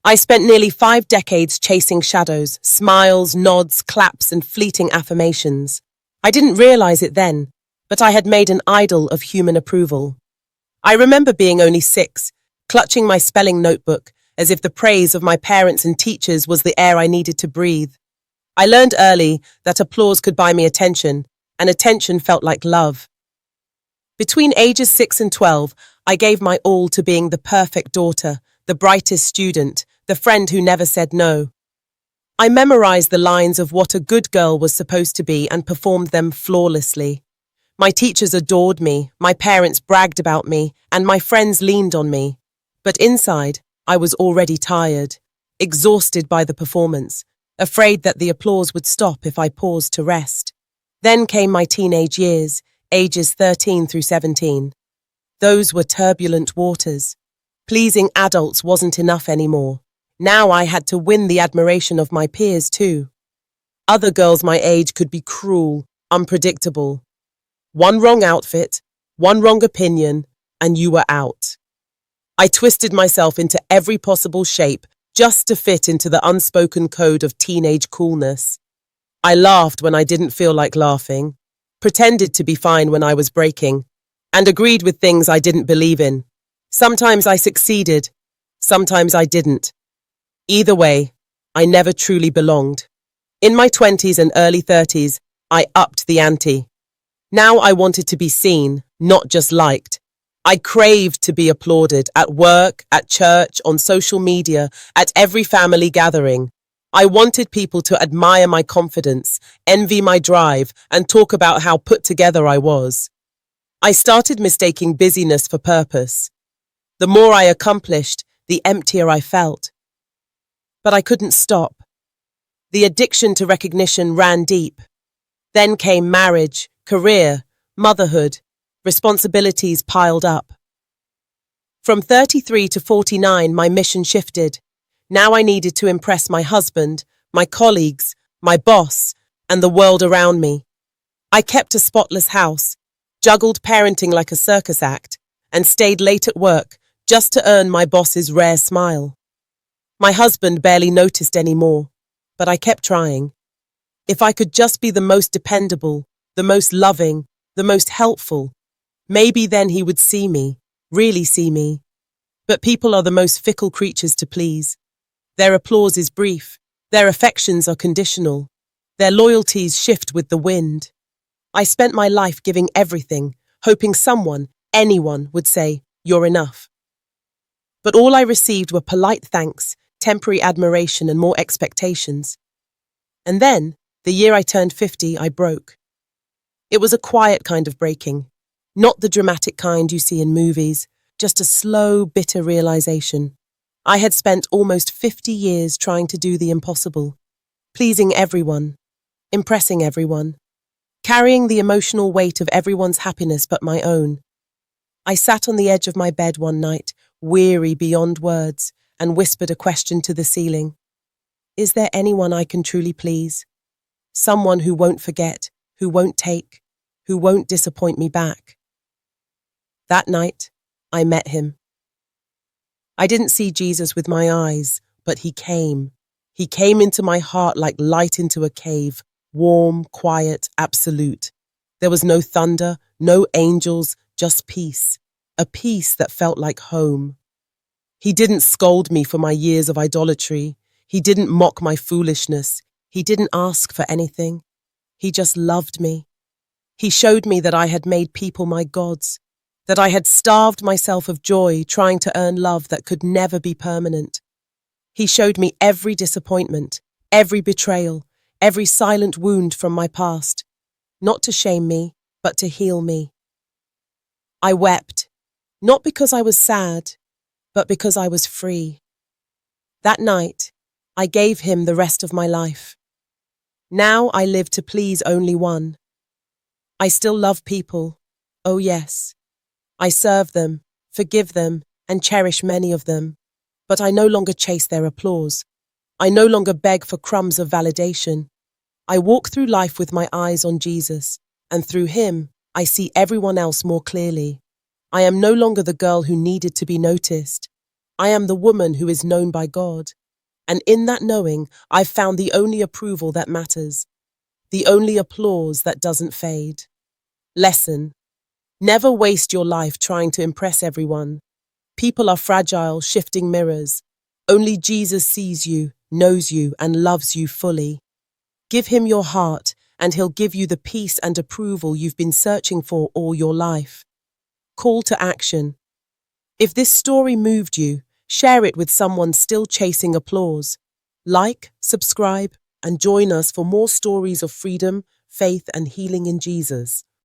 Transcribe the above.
I spent nearly 5 decades chasing shadows, smiles, nods, claps, and fleeting affirmations. I didn't realize it then, but I had made an idol of human approval. I remember being only 6, clutching my spelling notebook, as if the praise of my parents and teachers was the air I needed to breathe. I learned early that applause could buy me attention, and attention felt like love. Between ages 6 and 12, I gave my all to being the perfect daughter, the brightest student, the friend who never said no. I memorized the lines of what a good girl was supposed to be and performed them flawlessly. My teachers adored me, my parents bragged about me, and my friends leaned on me. But inside, I was already tired, exhausted by the performance, afraid that the applause would stop if I paused to rest. Then came my teenage years, ages 13 through 17. Those were turbulent waters. Pleasing adults wasn't enough anymore. Now I had to win the admiration of my peers too. Other girls my age could be cruel, unpredictable. One wrong outfit, one wrong opinion, and you were out. I twisted myself into every possible shape just to fit into the unspoken code of teenage coolness. I laughed when I didn't feel like laughing, pretended to be fine when I was breaking, and agreed with things I didn't believe in. Sometimes I succeeded, sometimes I didn't. Either way, I never truly belonged. In my 20s and early 30s, I upped the ante. Now I wanted to be seen, not just liked. I craved to be applauded at work, at church, on social media, at every family gathering. I wanted people to admire my confidence, envy my drive, and talk about how put together I was. I started mistaking busyness for purpose. The more I accomplished, the emptier I felt. But I couldn't stop. The addiction to recognition ran deep. Then came marriage, career, motherhood, responsibilities piled up. From 33 to 49, my mission shifted. Now I needed to impress my husband, my colleagues, my boss, and the world around me. I kept a spotless house, juggled parenting like a circus act, and stayed late at work just to earn my boss's rare smile. My husband barely noticed anymore, but I kept trying. If I could just be the most dependable, the most loving, the most helpful, maybe then he would see me, really see me. But people are the most fickle creatures to please. Their applause is brief, their affections are conditional, their loyalties shift with the wind. I spent my life giving everything, hoping someone, anyone, would say, "You're enough." But all I received were polite thanks, temporary admiration, and more expectations. And then, the year I turned 50, I broke. It was a quiet kind of breaking, not the dramatic kind you see in movies, just a slow, bitter realization. I had spent almost 50 years trying to do the impossible, pleasing everyone, impressing everyone, carrying the emotional weight of everyone's happiness but my own. I sat on the edge of my bed one night, weary beyond words, and whispered a question to the ceiling. Is there anyone I can truly please? Someone who won't forget, who won't take, who won't disappoint me back. That night, I met him. I didn't see Jesus with my eyes, but he came. He came into my heart like light into a cave, warm, quiet, absolute. There was no thunder, no angels, just peace, a peace that felt like home. He didn't scold me for my years of idolatry. He didn't mock my foolishness. He didn't ask for anything. He just loved me. He showed me that I had made people my gods, that I had starved myself of joy trying to earn love that could never be permanent. He showed me every disappointment, every betrayal, every silent wound from my past, not to shame me, but to heal me. I wept, not because I was sad, but because I was free. That night, I gave him the rest of my life. Now I live to please only one. I still love people, oh yes. I serve them, forgive them, and cherish many of them. But I no longer chase their applause. I no longer beg for crumbs of validation. I walk through life with my eyes on Jesus, and through him, I see everyone else more clearly. I am no longer the girl who needed to be noticed. I am the woman who is known by God. And in that knowing, I've found the only approval that matters, the only applause that doesn't fade. Lesson: never waste your life trying to impress everyone. People are fragile, shifting mirrors. Only Jesus sees you, knows you, and loves you fully. Give him your heart, and he'll give you the peace and approval you've been searching for all your life. Call to action. If this story moved you, share it with someone still chasing applause. Like, subscribe, and join us for more stories of freedom, faith, and healing in Jesus.